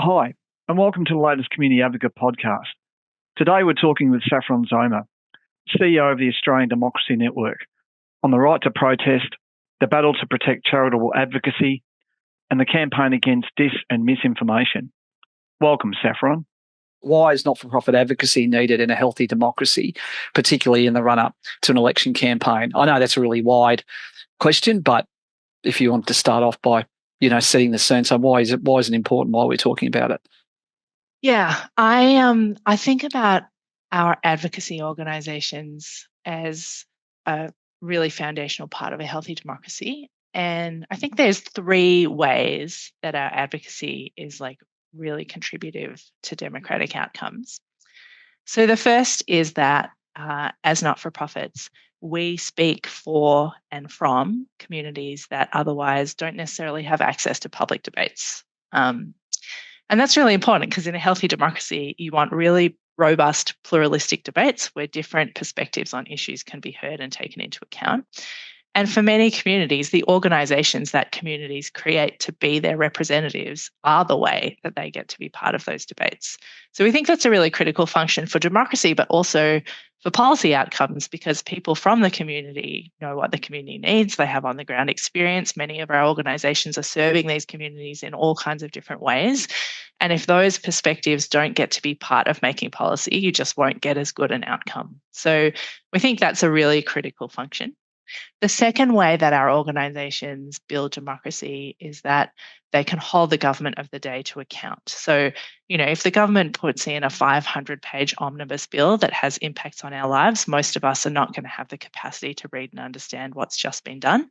Hi, and welcome to the latest Community Advocate podcast. Today we're talking with Saffron Zomer, CEO of the Australian Democracy Network, on the right to protest, the battle to protect charitable advocacy, and the campaign against dis and misinformation. Welcome, Saffron. Why is not-for-profit advocacy needed in a healthy democracy, particularly in the run-up to an election campaign? I know that's a really wide question, but if you want to start off by, setting the scene, so why is it important? Why we're talking about it? Yeah, I think about our advocacy organizations as a really foundational part of a healthy democracy. And I think there's three ways that our advocacy is like really contributive to democratic outcomes. So the first is that as not-for-profits, we speak for and from communities that otherwise don't necessarily have access to public debates. Um, and that's really important because in a healthy democracy, you want really robust, pluralistic debates where different perspectives on issues can be heard and taken into account. And for many communities, the organizations that communities create to be their representatives are the way that they get to be part of those debates. So we think that's a really critical function for democracy, but also for policy outcomes because people from the community know what the community needs. They have on the ground experience. Many of our organizations are serving these communities in all kinds of different ways. And if those perspectives don't get to be part of making policy, you just won't get as good an outcome. So we think that's a really critical function. The second way that our organizations build democracy is that they can hold the government of the day to account. So, if the government puts in a 500-page omnibus bill that has impacts on our lives, most of us are not going to have the capacity to read and understand what's just been done.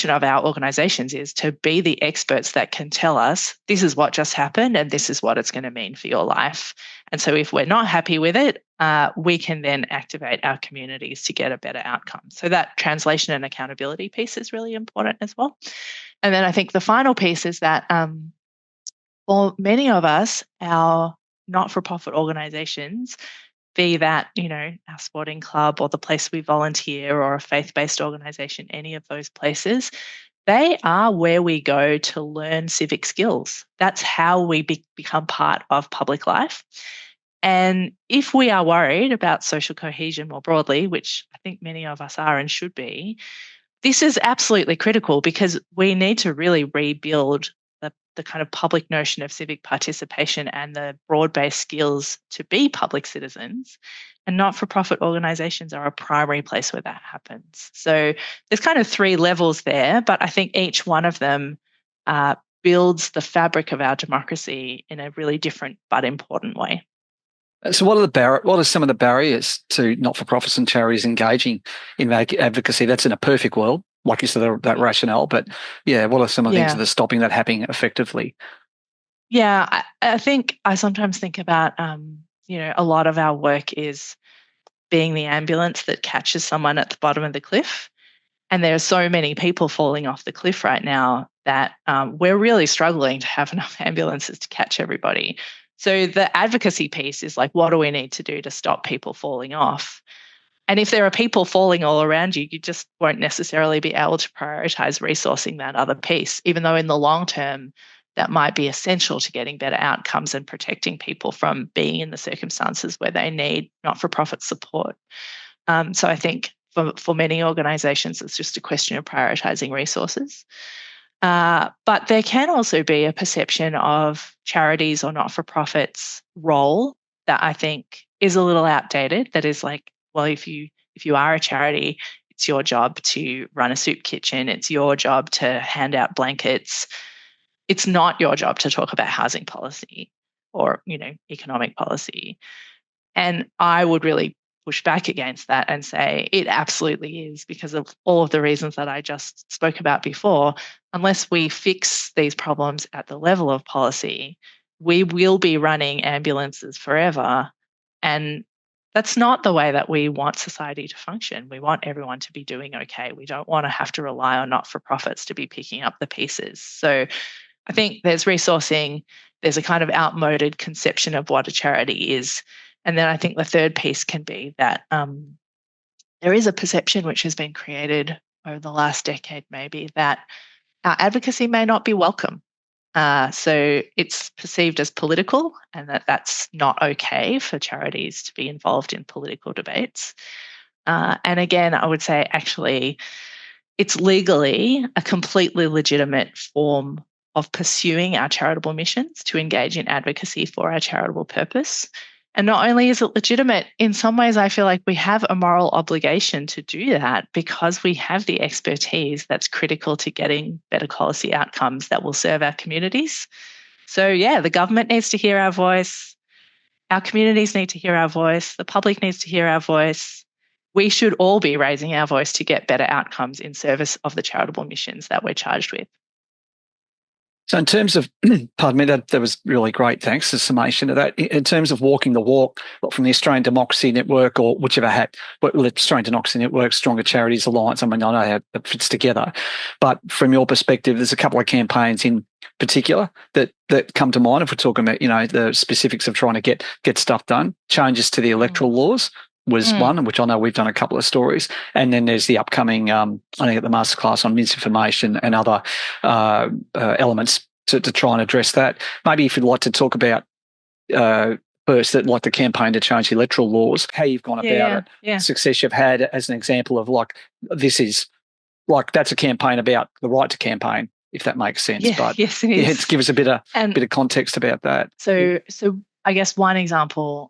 Of our organizations is to be the experts that can tell us this is what just happened and this is what it's going to mean for your life. And so if we're not happy with it, we can then activate our communities to get a better outcome. So that translation and accountability piece is really important as well. And then I think the final piece is that for many of us, our not-for-profit organizations, be that, our sporting club or the place we volunteer or a faith-based organization, any of those places, they are where we go to learn civic skills. That's how we become part of public life. And if we are worried about social cohesion more broadly, which I think many of us are and should be, this is absolutely critical because we need to really rebuild the kind of public notion of civic participation and the broad-based skills to be public citizens. And not-for-profit organizations are a primary place where that happens. So there's kind of three levels there, but I think each one of them builds the fabric of our democracy in a really different but important way. So what are some of the barriers to not-for-profits and charities engaging in advocacy? That's in a perfect world, like you said, that rationale. But yeah, what are some of the things that are stopping that happening effectively? Yeah, I think I sometimes think about, a lot of our work is being the ambulance that catches someone at the bottom of the cliff. And there are so many people falling off the cliff right now that we're really struggling to have enough ambulances to catch everybody. So the advocacy piece is like, what do we need to do to stop people falling off? And if there are people falling all around you, you just won't necessarily be able to prioritize resourcing that other piece, even though in the long term, that might be essential to getting better outcomes and protecting people from being in the circumstances where they need not-for-profit support. So I think for many organizations, it's just a question of prioritizing resources. But there can also be a perception of charities or not-for-profits role that I think is a little outdated. That is like, well, if you are a charity, it's your job to run a soup kitchen. It's your job to hand out blankets. It's not your job to talk about housing policy or, economic policy. And I would really push back against that and say it absolutely is because of all of the reasons that I just spoke about before. Unless we fix these problems at the level of policy, we will be running ambulances forever. And that's not the way that we want society to function. We want everyone to be doing okay. We don't want to have to rely on not-for-profits to be picking up the pieces. So I think there's resourcing, there's a kind of outmoded conception of what a charity is. And then I think the third piece can be that there is a perception which has been created over the last decade, maybe, that our advocacy may not be welcome. So it's perceived as political, and that's not okay for charities to be involved in political debates. And again, I would say actually it's legally a completely legitimate form of pursuing our charitable missions to engage in advocacy for our charitable purpose. And not only is it legitimate, in some ways, I feel like we have a moral obligation to do that because we have the expertise that's critical to getting better policy outcomes that will serve our communities. So, yeah, the government needs to hear our voice. Our communities need to hear our voice. The public needs to hear our voice. We should all be raising our voice to get better outcomes in service of the charitable missions that we're charged with. So in terms of, pardon me, that was really great. Thanks. The summation of that. In terms of walking the walk from the Australian Democracy Network or whichever hat, Australian Democracy Network, Stronger Charities Alliance, I mean, I know how it fits together. But from your perspective, there's a couple of campaigns in particular that come to mind if we're talking about, the specifics of trying to get stuff done. Changes to the electoral laws was one, which I know we've done a couple of stories. And then there's the upcoming, I think, at the masterclass on misinformation and other elements to try and address that. Maybe if you'd like to talk about first, that like the campaign to change the electoral laws, how you've gone about it, success you've had as an example of this is that's a campaign about the right to campaign, if that makes sense. Yeah, but yes, it is. To give us a bit of context about that. So I guess one example.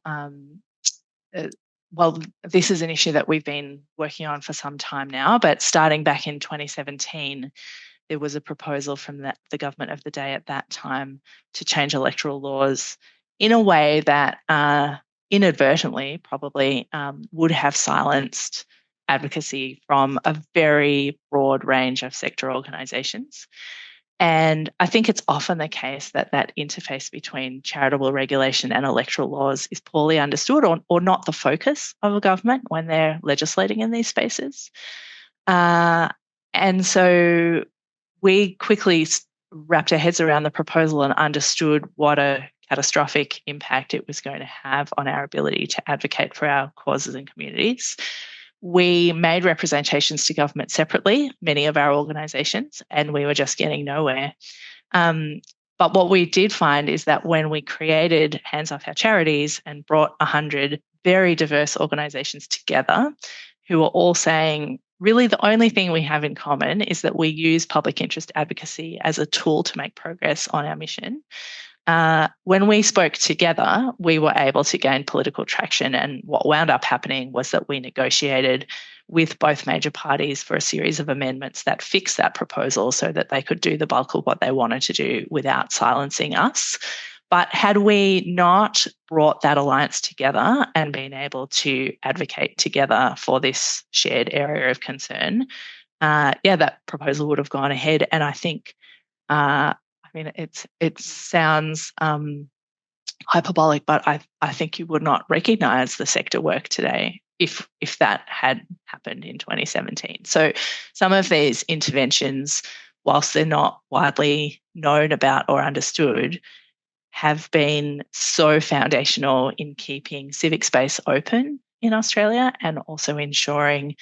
Well, this is an issue that we've been working on for some time now, but starting back in 2017, there was a proposal from the government of the day at that time to change electoral laws in a way that inadvertently probably would have silenced advocacy from a very broad range of sector organisations. And I think it's often the case that interface between charitable regulation and electoral laws is poorly understood or not the focus of a government when they're legislating in these spaces. And so we quickly wrapped our heads around the proposal and understood what a catastrophic impact it was going to have on our ability to advocate for our causes and communities. We made representations to government separately, many of our organisations, and we were just getting nowhere. But what we did find is that when we created Hands Off Our Charities and brought 100 very diverse organisations together who were all saying, really the only thing we have in common is that we use public interest advocacy as a tool to make progress on our mission. When we spoke together, we were able to gain political traction, and what wound up happening was that we negotiated with both major parties for a series of amendments that fixed that proposal so that they could do the bulk of what they wanted to do without silencing us. But had we not brought that alliance together and been able to advocate together for this shared area of concern, that proposal would have gone ahead. And I think it sounds hyperbolic, but I think you would not recognise the sector work today if that had happened in 2017. So some of these interventions, whilst they're not widely known about or understood, have been so foundational in keeping civic space open in Australia and also ensuring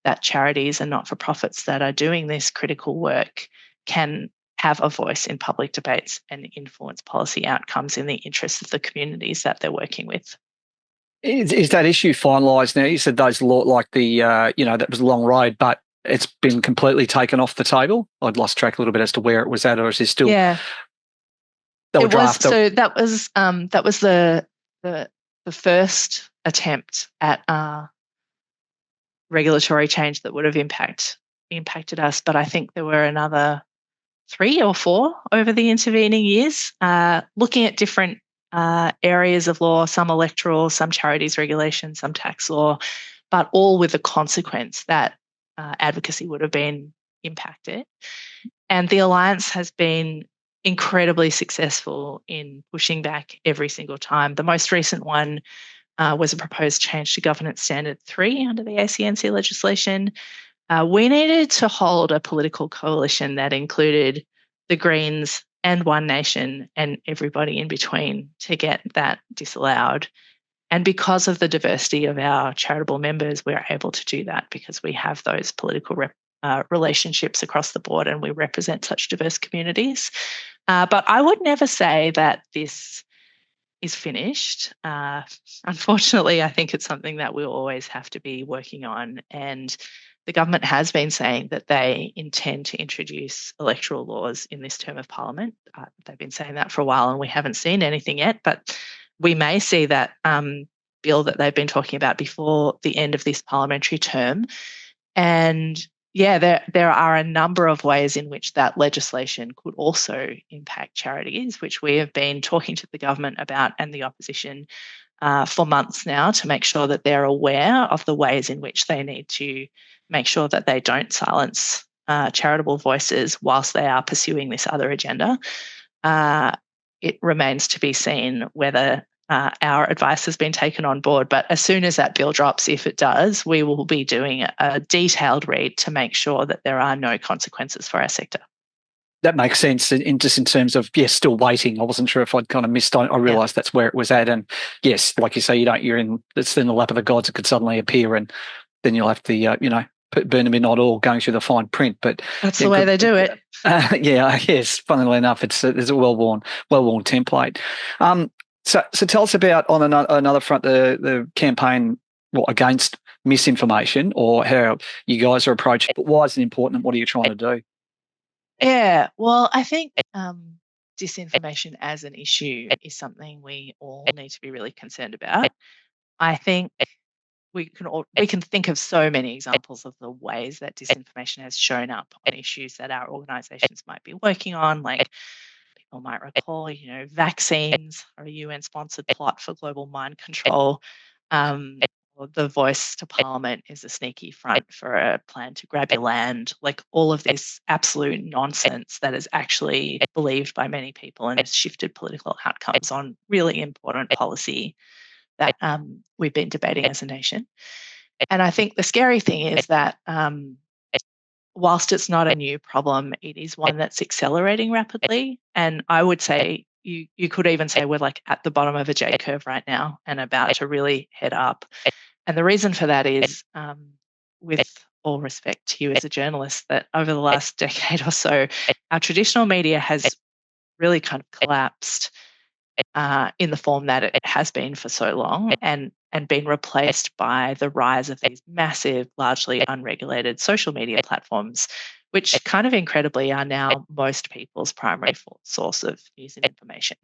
that charities and not-for-profits that are doing this critical work can have a voice in public debates and influence policy outcomes in the interests of the communities that they're working with. Is that issue finalised now? You said those law, that was a long road, but it's been completely taken off the table. I'd lost track a little bit as to where it was at, or is it still? Yeah, it was. So that was the first attempt at regulatory change that would have impacted us, but I think there were another 3 or 4 over the intervening years, looking at different areas of law, some electoral, some charities regulation, some tax law, but all with the consequence that advocacy would have been impacted. And the Alliance has been incredibly successful in pushing back every single time. The most recent one was a proposed change to Governance Standard 3 under the ACNC legislation. We needed to hold a political coalition that included the Greens and One Nation and everybody in between to get that disallowed. And because of the diversity of our charitable members, we're able to do that because we have those political relationships across the board and we represent such diverse communities. But I would never say that this is finished. Unfortunately, I think it's something that we'll always have to be working on. And the government has been saying that they intend to introduce electoral laws in this term of Parliament. They've been saying that for a while, and we haven't seen anything yet. But we may see that bill that they've been talking about before the end of this parliamentary term. And yeah, there are a number of ways in which that legislation could also impact charities, which we have been talking to the government about and the opposition for months now, to make sure that they're aware of the ways in which they need to make sure that they don't silence charitable voices whilst they are pursuing this other agenda. It remains to be seen whether our advice has been taken on board. But as soon as that bill drops, if it does, we will be doing a detailed read to make sure that there are no consequences for our sector. That makes sense. Just in terms of, yes, still waiting. I wasn't sure if I'd kind of missed. I realised that's where it was at. And yes, like you say, it's in the lap of the gods. It could suddenly appear, and then you'll have to, burn the midnight oil going through the fine print. But that's the way they do it. Yes. Funnily enough, there's a well-worn template. So tell us about, on another front, the campaign against misinformation, or how you guys are approaching it. But why is it important, and what are you trying to do? Yeah, well, I think disinformation as an issue is something we all need to be really concerned about. I think we can think of so many examples of the ways that disinformation has shown up on issues that our organisations might be working on. Like, people might recall, vaccines are a UN-sponsored plot for global mind control. Or the voice to Parliament is a sneaky front for a plan to grab your land. Like, all of this absolute nonsense that is actually believed by many people and has shifted political outcomes on really important policy that we've been debating as a nation. And I think the scary thing is that whilst it's not a new problem, it is one that's accelerating rapidly. And I would say you could even say we're like at the bottom of a J curve right now and about to really head up. And the reason for that is, with all respect to you as a journalist, that over the last decade or so, our traditional media has really kind of collapsed in the form that it has been for so long, and been replaced by the rise of these massive, largely unregulated social media platforms, which kind of incredibly are now most people's primary source of news and information.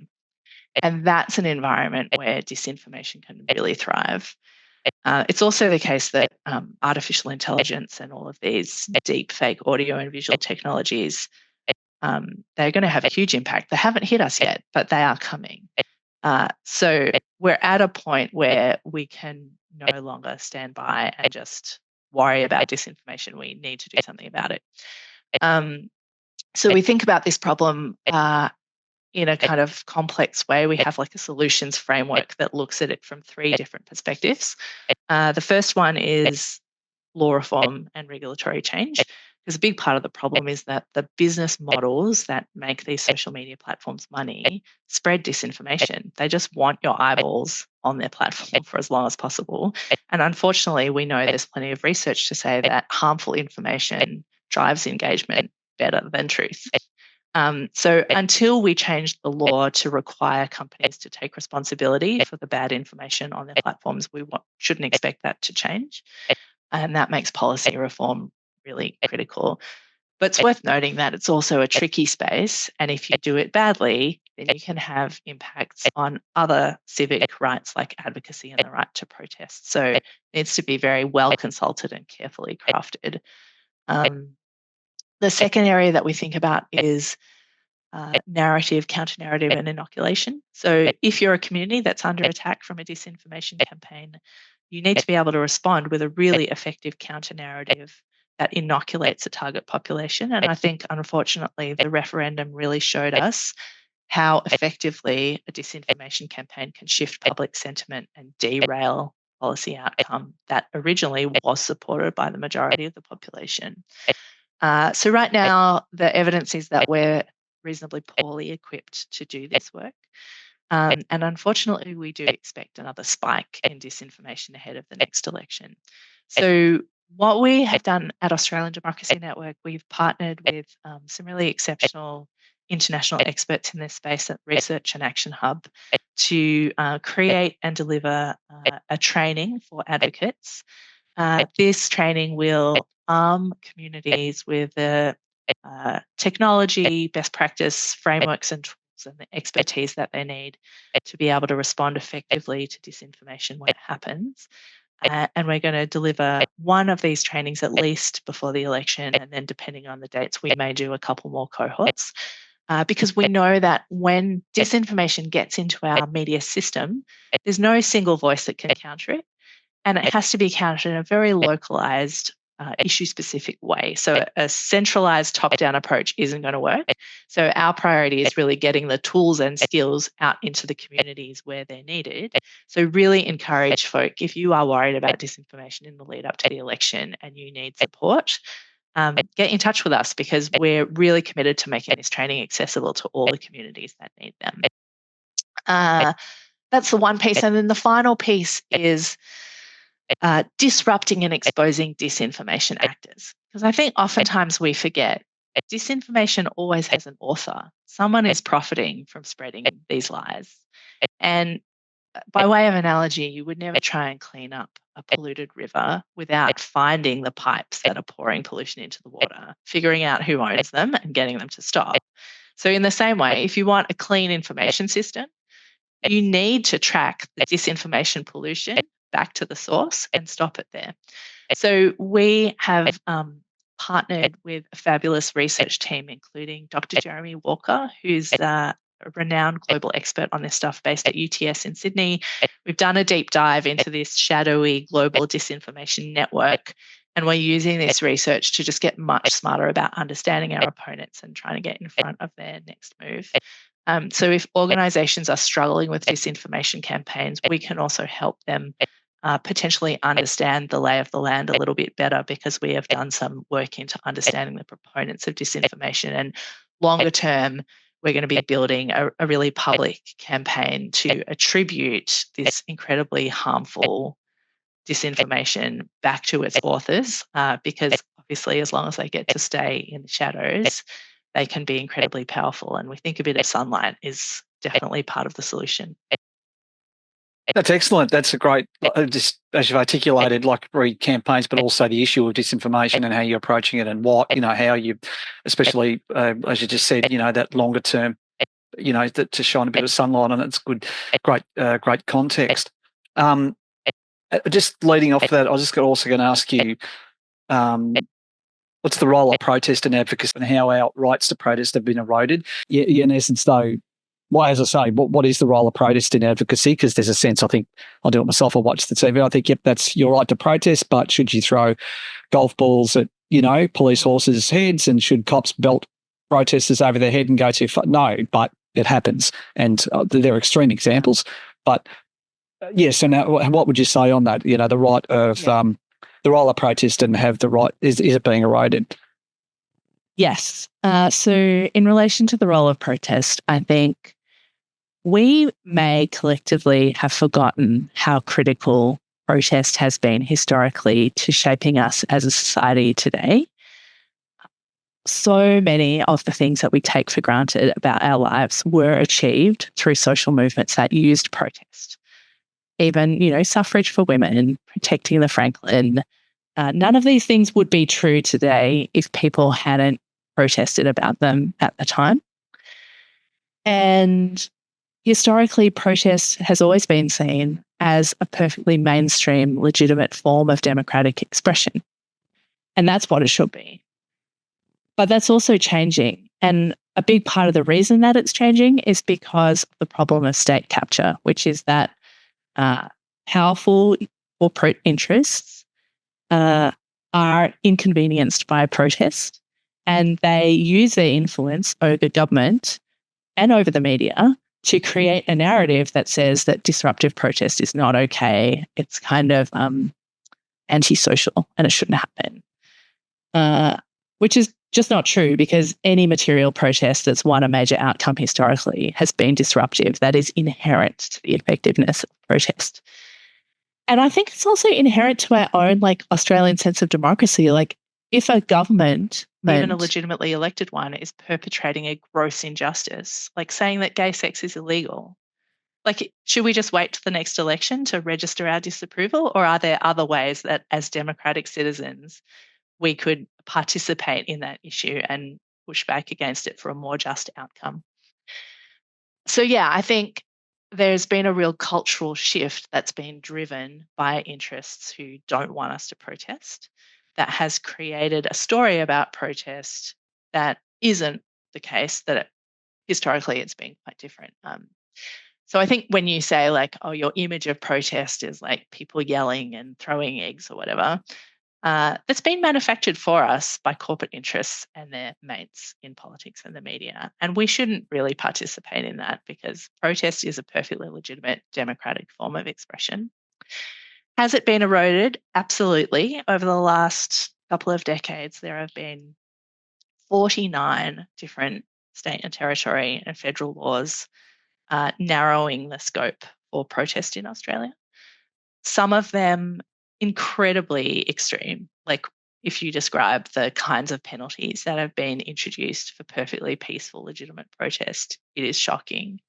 And that's an environment where disinformation can really thrive. It's also the case that artificial intelligence and all of these deep fake audio and visual technologies, they're going to have a huge impact. They haven't hit us yet, but they are coming. So we're at a point where we can no longer stand by and just worry about disinformation. We need to do something about it. So we think about this problem in a kind of complex way. We have like a solutions framework that looks at it from three different perspectives. The first one is law reform and regulatory change. Because a big part of the problem is that the business models that make these social media platforms money spread disinformation. They just want your eyeballs on their platform for as long as possible. And unfortunately, we know there's plenty of research to say that harmful information drives engagement better than truth. So until we change the law to require companies to take responsibility for the bad information on their platforms, we shouldn't expect that to change. And that makes policy reform really critical. But it's worth noting that it's also a tricky space. And if you do it badly, then you can have impacts on other civic rights like advocacy and the right to protest. So it needs to be very well consulted and carefully crafted. The second area that we think about is narrative, counter-narrative, and inoculation. So if you're a community that's under attack from a disinformation campaign, you need to be able to respond with a really effective counter-narrative that inoculates a target population. And I think, unfortunately, the referendum really showed us how effectively a disinformation campaign can shift public sentiment and derail policy outcome that originally was supported by the majority of the population. So right now, the evidence is that we're reasonably poorly equipped to do this work. And unfortunately, we do expect another spike in disinformation ahead of the next election. So what we have done at Australian Democracy Network, we've partnered with some really exceptional international experts in this space at Research and Action Hub to create and deliver a training for advocates. This training will arm communities with the technology, best practice frameworks and tools and the expertise that they need to be able to respond effectively to disinformation when it happens. And we're going to deliver one of these trainings at least before the election, and then depending on the dates, we may do a couple more cohorts. Because we know that when disinformation gets into our media system, there's no single voice that can counter it. And it has to be countered in a very localized, issue-specific way. So a centralized top-down approach isn't going to work. So our priority is really getting the tools and skills out into the communities where they're needed. So really encourage folk, if you are worried about disinformation in the lead up to the election and you need support, get in touch with us, because we're really committed to making this training accessible to all the communities that need them. That's the one piece. And then the final piece is disrupting and exposing disinformation actors. Because I think oftentimes we forget disinformation always has an author. Someone is profiting from spreading these lies. And by way of analogy, you would never try and clean up a polluted river without finding the pipes that are pouring pollution into the water, figuring out who owns them and getting them to stop. So in the same way, if you want a clean information system, you need to track the disinformation pollution back to the source and stop it there. So we have partnered with a fabulous research team, including Dr. Jeremy Walker, who's a renowned global expert on this stuff based at UTS in Sydney. We've done a deep dive into this shadowy global disinformation network, and we're using this research to just get much smarter about understanding our opponents and trying to get in front of their next move. So if organizations are struggling with disinformation campaigns, we can also help them potentially understand the lay of the land a little bit better, because we have done some work into understanding the proponents of disinformation. And longer term, we're going to be building a really public campaign to attribute this incredibly harmful disinformation back to its authors, because obviously as long as they get to stay in the shadows, they can be incredibly powerful. And we think a bit of sunlight is definitely part of the solution. That's excellent. That's a great, just as you've articulated, like campaigns, but also the issue of disinformation and how you're approaching it, and what, how you, especially as you just said, that longer term, to shine a bit of sunlight on it. It's good, great context. Just leading off that, I was just also going to ask you, what's the role of protest and advocacy, and how our rights to protest have been eroded? Yeah, in essence, though, well, as I say, what is the role of protest in advocacy? Because there's a sense, I think, I'll do it myself, I'll watch the TV, I think, yep, that's your right to protest, but should you throw golf balls at, police horses' heads, and should cops belt protesters over their head and go too far? No, but it happens. And there are extreme examples. But, so now what would you say on that? The right of the role of protest and have the right, is it being eroded? Yes. So in relation to the role of protest, I think we may collectively have forgotten how critical protest has been historically to shaping us as a society today. So many of the things that we take for granted about our lives were achieved through social movements that used protest. Even, suffrage for women, protecting the Franklin. None of these things would be true today if people hadn't protested about them at the time. And historically, protest has always been seen as a perfectly mainstream, legitimate form of democratic expression. And that's what it should be. But that's also changing. And a big part of the reason that it's changing is because of the problem of state capture, which is that powerful corporate interests are inconvenienced by protest, and they use their influence over government and over the media to create a narrative that says that disruptive protest is not okay. It's kind of antisocial and it shouldn't happen, which is just not true, because any material protest that's won a major outcome historically has been disruptive. That is inherent to the effectiveness of protest. And I think it's also inherent to our own Australian sense of democracy. If a government even a legitimately elected one, is perpetrating a gross injustice, like saying that gay sex is illegal. Like, should we just wait to the next election to register our disapproval, or are there other ways that as democratic citizens we could participate in that issue and push back against it for a more just outcome? So, yeah, I think there's been a real cultural shift that's been driven by interests who don't want us to protest, that has created a story about protest that isn't the case, that historically it's been quite different. So I think when you say like, oh, your image of protest is like people yelling and throwing eggs or whatever, that's been manufactured for us by corporate interests and their mates in politics and the media. And we shouldn't really participate in that, because protest is a perfectly legitimate democratic form of expression. Has it been eroded? Absolutely. Over the last couple of decades, there have been 49 different state and territory and federal laws narrowing the scope for protest in Australia. Some of them incredibly extreme, like if you describe the kinds of penalties that have been introduced for perfectly peaceful, legitimate protest, it is shocking.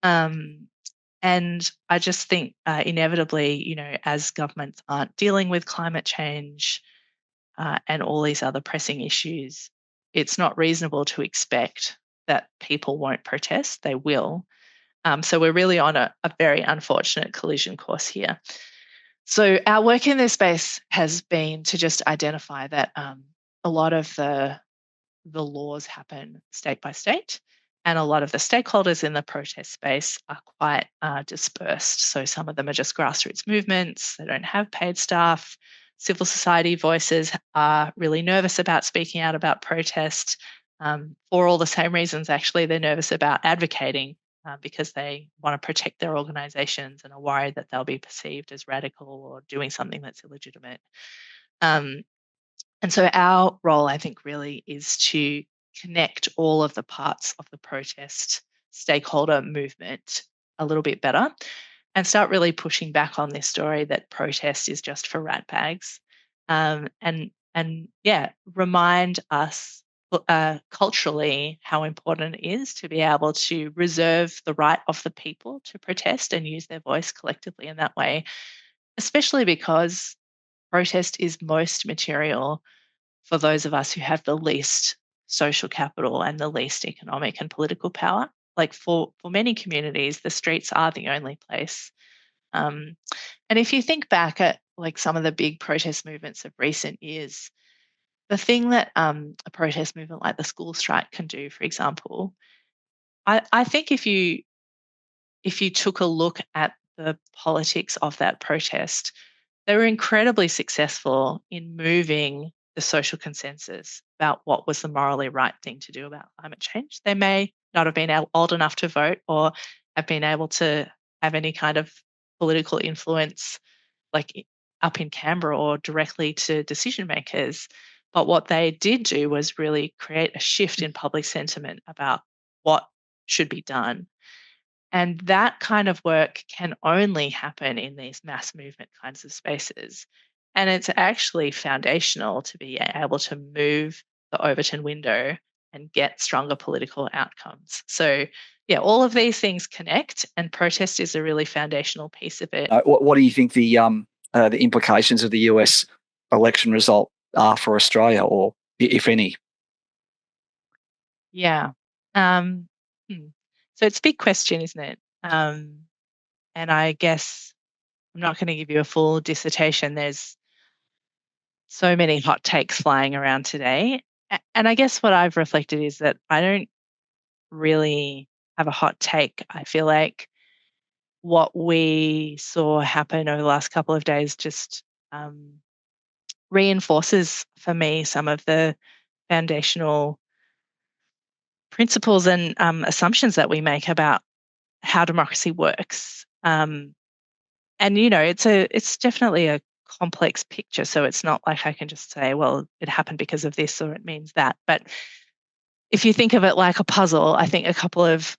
And I just think inevitably, as governments aren't dealing with climate change and all these other pressing issues, it's not reasonable to expect that people won't protest. They will. So we're really on a very unfortunate collision course here. So our work in this space has been to just identify that a lot of the laws happen state by state, and a lot of the stakeholders in the protest space are quite dispersed. So some of them are just grassroots movements. They don't have paid staff. Civil society voices are really nervous about speaking out about protest for all the same reasons. Actually, they're nervous about advocating because they want to protect their organizations and are worried that they'll be perceived as radical or doing something that's illegitimate. And so our role, I think, really is to connect all of the parts of the protest stakeholder movement a little bit better and start really pushing back on this story that protest is just for ratbags. And remind us culturally how important it is to be able to reserve the right of the people to protest and use their voice collectively in that way, especially because protest is most material for those of us who have the least social capital and the least economic and political power. Like for many communities, the streets are the only place. And if you think back at like some of the big protest movements of recent years, the thing that a protest movement like the school strike can do, for example, I think if you took a look at the politics of that protest, they were incredibly successful in moving the social consensus about what was the morally right thing to do about climate change. They may not have been old enough to vote or have been able to have any kind of political influence like up in Canberra or directly to decision makers. But what they did do was really create a shift in public sentiment about what should be done. And that kind of work can only happen in these mass movement kinds of spaces. And it's actually foundational to be able to move the Overton window and get stronger political outcomes. So, yeah, all of these things connect, and protest is a really foundational piece of it. What do you think the implications of the US election result are for Australia, or if any? Yeah. So it's a big question, isn't it? And I guess I'm not going to give you a full dissertation. There's so many hot takes flying around today. And I guess what I've reflected is that I don't really have a hot take. I feel like what we saw happen over the last couple of days just reinforces for me some of the foundational principles and assumptions that we make about how democracy works. And it's definitely a complex picture. So it's not like I can just say, well, it happened because of this or it means that. But if you think of it like a puzzle, I think a couple of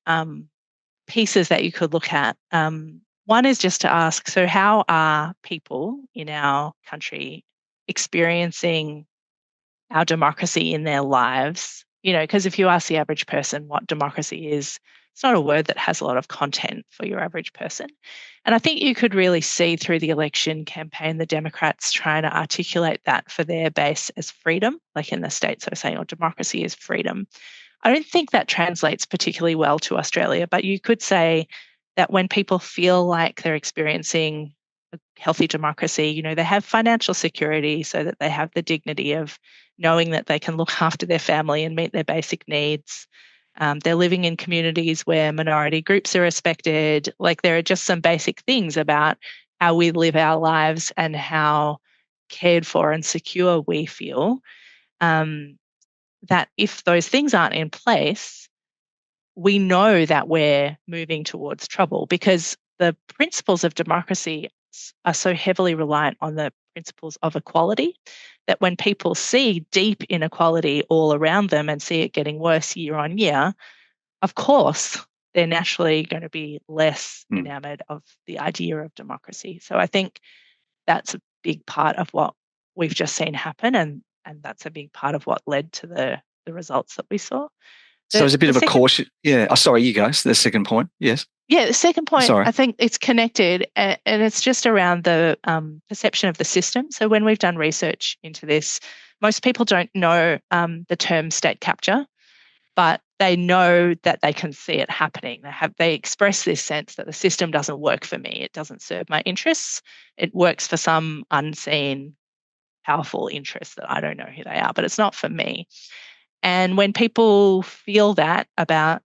pieces that you could look at. One is just to ask, so how are people in our country experiencing our democracy in their lives, because if you ask the average person what democracy is, it's not a word that has a lot of content for your average person. And I think you could really see through the election campaign the Democrats trying to articulate that for their base as freedom, like in the States, they're saying, democracy is freedom. I don't think that translates particularly well to Australia, but you could say that when people feel like they're experiencing a healthy democracy, they have financial security so that they have the dignity of knowing that they can look after their family and meet their basic needs. They're living in communities where minority groups are respected. Like there are just some basic things about how we live our lives and how cared for and secure we feel. That if those things aren't in place, we know that we're moving towards trouble because the principles of democracy are so heavily reliant on the principles of equality that when people see deep inequality all around them and see it getting worse year on year, of course, they're naturally going to be less enamored of the idea of democracy. So I think that's a big part of what we've just seen happen, and that's a big part of what led to the results that we saw. So there's a bit of a caution. Yeah. Oh, sorry, you guys. The second point. Yes. Yeah, the second point, Sorry. I think it's connected, and it's just around the perception of the system. So when we've done research into this, most people don't know the term state capture, but they know that they can see it happening. They express this sense that the system doesn't work for me. It doesn't serve my interests. It works for some unseen, powerful interests that I don't know who they are, but it's not for me. And when people feel that about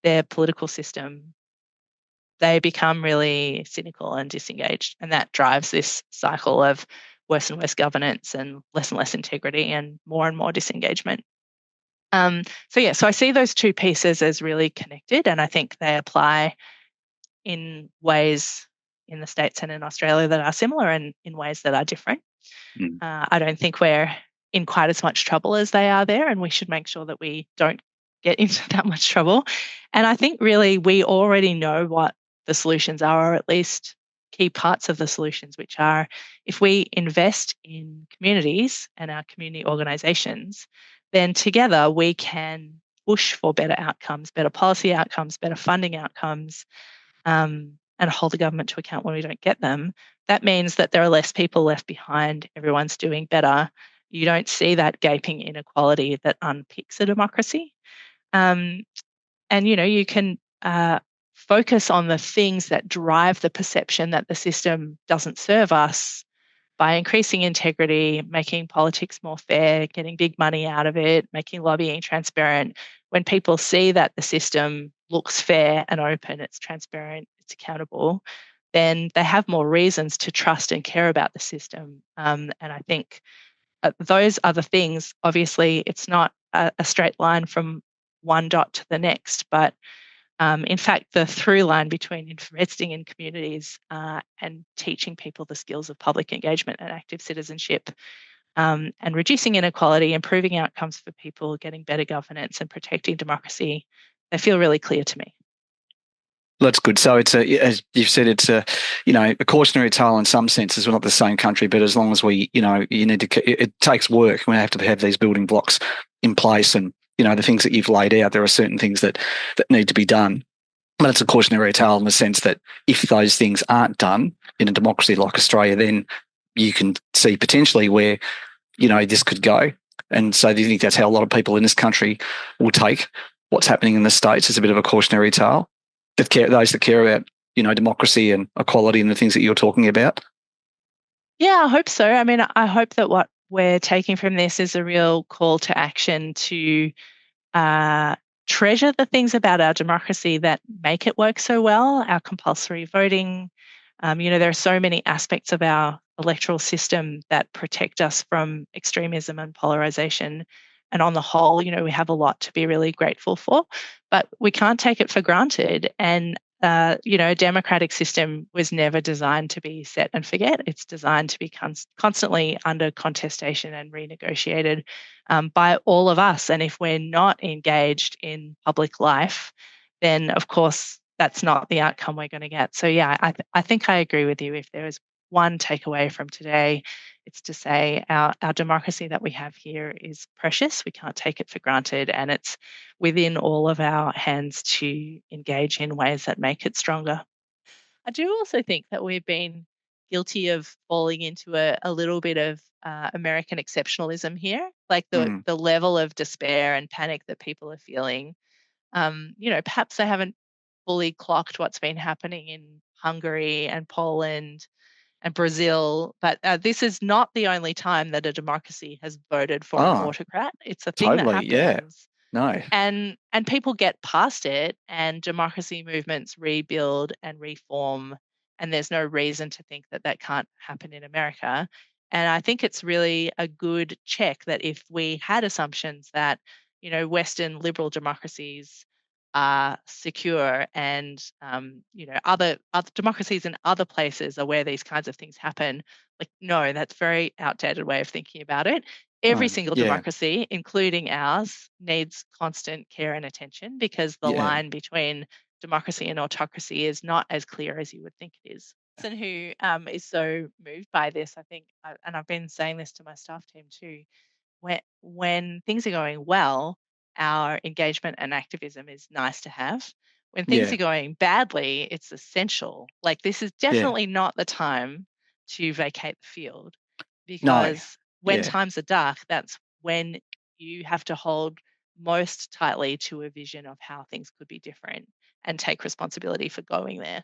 their political system, they become really cynical and disengaged. And that drives this cycle of worse and worse governance and less integrity and more disengagement. So I see those two pieces as really connected, and I think they apply in ways in the States and in Australia that are similar and in ways that are different. I don't think we're in quite as much trouble as they are there, and we should make sure that we don't get into that much trouble. And I think really we already know what the solutions are, or at least key parts of the solutions, which are if we invest in communities and our community organisations, then together we can push for better outcomes, better policy outcomes, better funding outcomes, and hold the government to account when we don't get them. That means that there are less people left behind. Everyone's doing better. You don't see that gaping inequality that unpicks a democracy. And you can focus on the things that drive the perception that the system doesn't serve us by increasing integrity, making politics more fair, getting big money out of it, making lobbying transparent. When people see that the system looks fair and open, it's transparent, it's accountable, then they have more reasons to trust and care about the system. And I think those other things, obviously, it's not a straight line from one dot to the next, but in fact, the through line between investing in communities and teaching people the skills of public engagement and active citizenship and reducing inequality, improving outcomes for people, getting better governance and protecting democracy, they feel really clear to me. That's good. So it's as you've said, it's a cautionary tale in some senses. We're not the same country, but as long as you need to, it takes work. We have to have these building blocks in place, and the things that you've laid out, there are certain things that need to be done. But it's a cautionary tale in the sense that if those things aren't done in a democracy like Australia, then you can see potentially where, this could go. And so do you think that's how a lot of people in this country will take what's happening in the States as a bit of a cautionary tale? Those that care about, democracy and equality and the things that you're talking about? Yeah, I hope so. I mean, I hope that what we're taking from this is a real call to action to treasure the things about our democracy that make it work so well, our compulsory voting. There are so many aspects of our electoral system that protect us from extremism and polarization. And on the whole, we have a lot to be really grateful for, but we can't take it for granted. And a democratic system was never designed to be set and forget. It's designed to be constantly under contestation and renegotiated by all of us. And if we're not engaged in public life, then of course that's not the outcome we're going to get. So yeah, I think I agree with you. If there is one takeaway from today, It's to say our democracy that we have here is precious. We can't take it for granted, and it's within all of our hands to engage in ways that make it stronger. I do also think that we've been guilty of falling into a little bit of American exceptionalism here, like the level of despair and panic that people are feeling. Perhaps they haven't fully clocked what's been happening in Hungary and Poland and Brazil, but this is not the only time that a democracy has voted for an Oh, autocrat. It's a thing that totally. Yeah. happens. No. And people get past it, and democracy movements rebuild and reform, and there's no reason to think that that can't happen in America. And I think it's really a good check that if we had assumptions that, Western liberal democracies are secure, and other democracies in other places are where these kinds of things happen. Like, no, that's a very outdated way of thinking about it. Every single Yeah. democracy, including ours, needs constant care and attention, because the Yeah. line between democracy and autocracy is not as clear as you would think it is. And who is so moved by this, I think, and I've been saying this to my staff team too, when things are going well, our engagement and activism is nice to have. When things Yeah. are going badly, it's essential. Like, this is Yeah. definitely not the time to vacate the field, No. because when Yeah. times are dark, that's when you have to hold most tightly to a vision of how things could be different and take responsibility for going there.